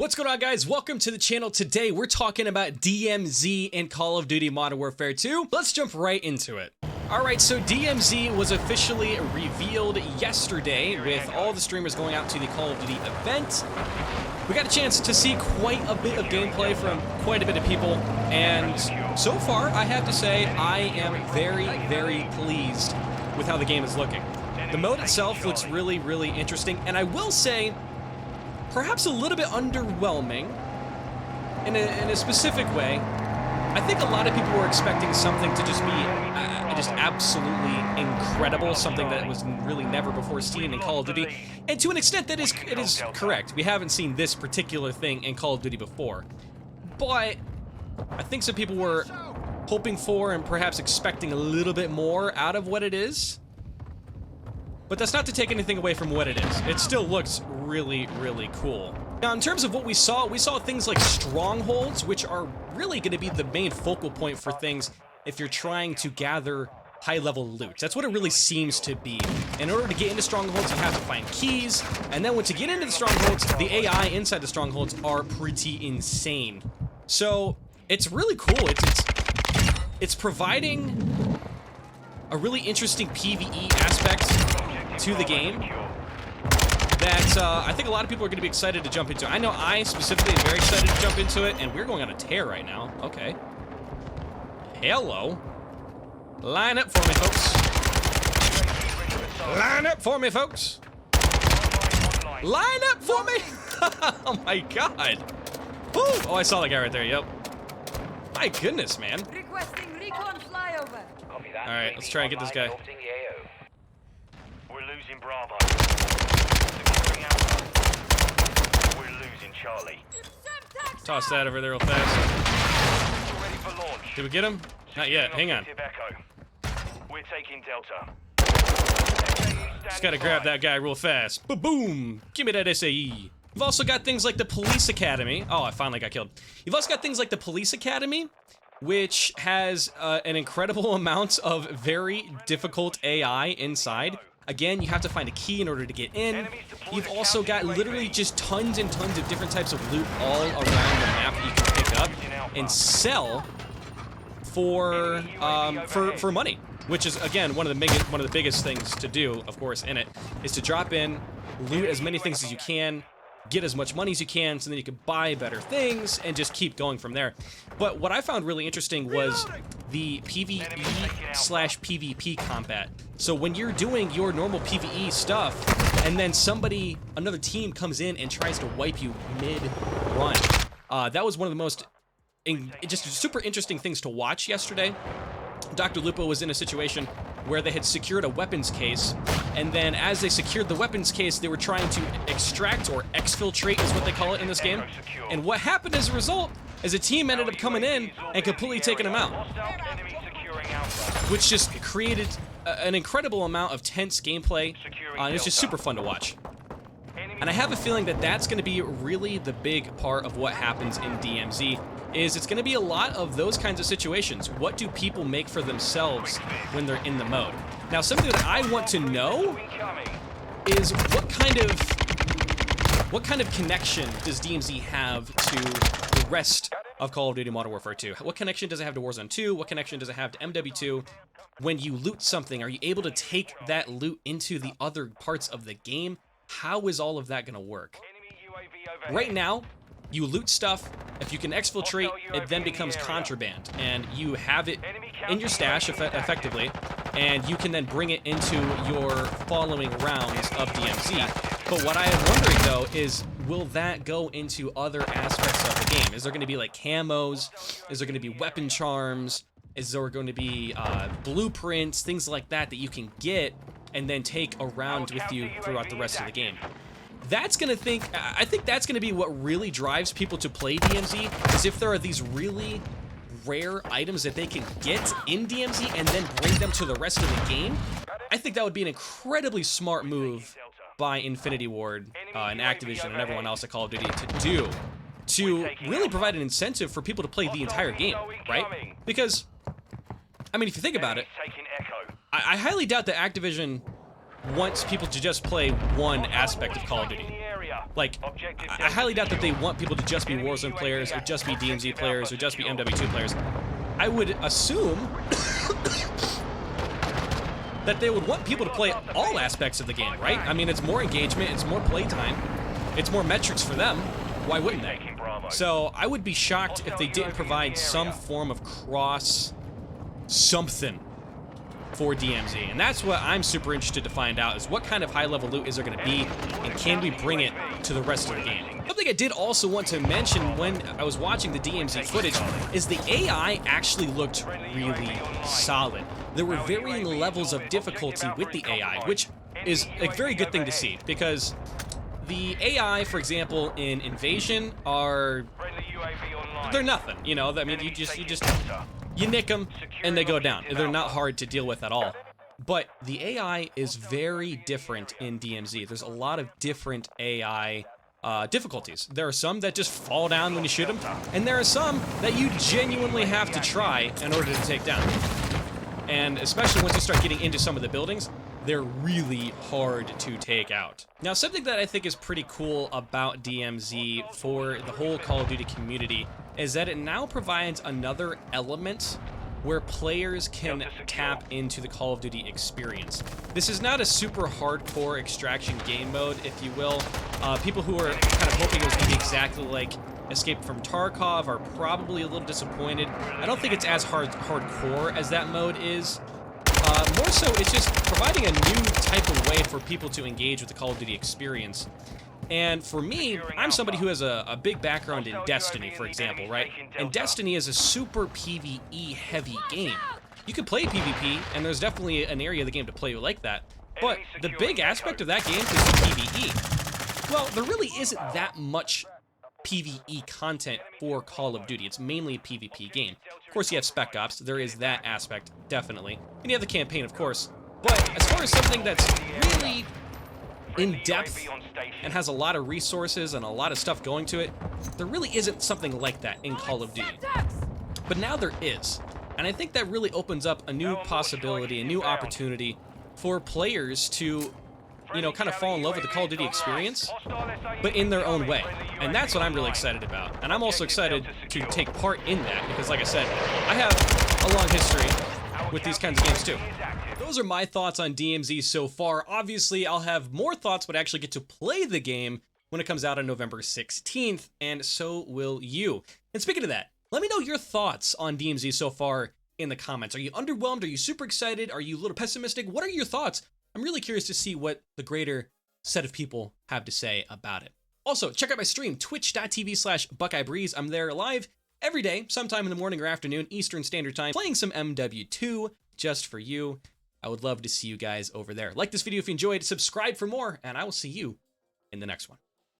What's going on, guys? Welcome to the channel. Today we're talking about DMZ in Call of Duty Modern Warfare 2. Let's jump right into it. Alright, so DMZ was officially revealed yesterday with all the streamers going out to the Call of Duty event. We got a chance to see quite a bit of gameplay from quite a bit of people, and so far I have to say I am very, very pleased with how the game is looking. The mode itself looks really, really interesting, and I will say perhaps a little bit underwhelming in a specific way. I think a lot of people were expecting something to just be just absolutely incredible, something that was really never before seen in Call of Duty. And to an extent, it is correct. We haven't seen this particular thing in Call of Duty before. But I think some people were hoping for and perhaps expecting a little bit more out of what it is. But that's not to take anything away from what it is. It still looks really, really cool. Now, in terms of what we saw things like strongholds, which are really going to be the main focal point for things if you're trying to gather high-level loot. That's what it really seems to be. In order to get into strongholds, you have to find keys, and then once you get into the strongholds, the AI inside the strongholds are pretty insane. So, it's really cool. It's providing a really interesting PvE aspect to the game that I think a lot of people are going to be excited to jump into. I know I specifically am very excited to jump into it, and we're going on a tear right now. Okay. Hello. Line up for me, folks. Line up for me, folks. Line up for me. Oh my god. Woo. Oh, I saw that guy right there. Yep. My goodness, man. Requesting recon flyover. All right, let's try and get this guy. We're losing Bravo. Securing Alpha. We're losing Charlie. Toss that over there real fast. Ready for launch. Did we get him? Not yet. Hang on. Echo. We're taking Delta. Just gotta grab that guy real fast. Boom! Give me that SAE. You've also got things like the Police Academy. Oh, I finally got killed. You've also got things like the Police Academy, which has an incredible amount of very difficult AI inside. Again, you have to find a key in order to get in. You've also got literally just tons and tons of different types of loot all around the map that you can pick up and sell for money, which is again one of the biggest things to do, of course, in it is to drop in, loot as many things as you can, get as much money as you can, so then you can buy better things and just keep going from there. But what I found really interesting was the PvE/PvP combat. So when you're doing your normal PvE stuff, and then another team comes in and tries to wipe you mid-run, that was one of the most just super interesting things to watch yesterday. Dr. Lupo was in a situation where they had secured a weapons case, and then as they secured the weapons case, they were trying to extract or exfiltrate is what they call it in this game. And what happened as a result is a team ended up coming in and completely taking them out, which just created an incredible amount of tense gameplay. It's just super fun to watch. And I have a feeling that that's going to be really the big part of what happens in DMZ. It's going to be a lot of those kinds of situations. What do people make for themselves when they're in the mode? Now, something that I want to know is what kind of connection does DMZ have to the rest of Call of Duty Modern Warfare 2? What connection does it have to Warzone 2? What connection does it have to MW2? When you loot something, are you able to take that loot into the other parts of the game? How is all of that going to work? Right now, you loot stuff. If you can exfiltrate, it then becomes contraband, and you have it in your stash effectively, and you can then bring it into your following rounds of DMZ. But what I am wondering, though, is will that go into other aspects of the game? Is there going to be like camos? Is there going to be weapon charms? Is there going to be blueprints, things like that that you can get and then take around with you throughout the rest of the game? I think that's going to be what really drives people to play DMZ, is if there are these really rare items that they can get in DMZ and then bring them to the rest of the game. I think that would be an incredibly smart move by Infinity Ward and Activision and everyone else at Call of Duty to really provide an incentive for people to play the entire game, right? Because, I mean, if you think about it, I highly doubt that Activision wants people to just play one aspect of Call of Duty. Like, I highly doubt that they want people to just be Warzone players, or just be DMZ players, or just be MW2 players. I would assume that they would want people to play all aspects of the game, right? I mean, it's more engagement, it's more playtime, it's more metrics for them. Why wouldn't they? So I would be shocked if they didn't provide some form of cross something for DMZ. And that's what I'm super interested to find out, is what kind of high-level loot is there going to be, and can we bring it to the rest of the game? Something I did also want to mention when I was watching the DMZ footage is the AI actually looked really solid. There were varying levels of difficulty with the AI, which is a very good thing to see, because the AI, for example, in Invasion they're nothing, you know? I mean, you nick them and they go down. They're not hard to deal with at all. But the AI is very different in DMZ. There's a lot of different AI difficulties. There are some that just fall down when you shoot them, and there are some that you genuinely have to try in order to take down. And especially once you start getting into some of the buildings, they're really hard to take out. Now, something that I think is pretty cool about DMZ for the whole Call of Duty community is that it now provides another element where players can tap into the Call of Duty experience. This is not a super hardcore extraction game mode, if you will. People who are kind of hoping it was going to be exactly like Escape from Tarkov are probably a little disappointed. I don't think it's as hardcore as that mode is. More so, it's just providing a new type of way for people to engage with the Call of Duty experience. And for me, I'm somebody who has a big background in Destiny, for example, right? And Destiny is a super PvE-heavy game. You can play PvP, and there's definitely an area of the game to play like that, but the big aspect of that game is the PvE. Well, there really isn't that much PvE content for Call of Duty. It's mainly a PvP game. Of course, you have Spec Ops. There is that aspect, definitely. And you have the campaign, of course. But as far as something that's really in-depth and has a lot of resources and a lot of stuff going to it, there really isn't something like that in Call of Duty. But now there is. And I think that really opens up a new possibility, a new opportunity for players to, you know, kind of fall in love with the Call of Duty experience, but in their own way. And that's what I'm really excited about. And I'm also excited to take part in that because, like I said, I have a long history with these kinds of games too. Those are my thoughts on DMZ so far. Obviously, I'll have more thoughts when I actually get to play the game when it comes out on November 16th, and so will you. And speaking of that, let me know your thoughts on DMZ so far in the comments. Are you underwhelmed? Are you super excited? Are you a little pessimistic? What are your thoughts? I'm really curious to see what the greater set of people have to say about it. Also, check out my stream, twitch.tv/BuckeyeBreeze. I'm there live every day, sometime in the morning or afternoon, Eastern Standard Time, playing some MW2 just for you. I would love to see you guys over there. Like this video if you enjoyed, subscribe for more, and I will see you in the next one.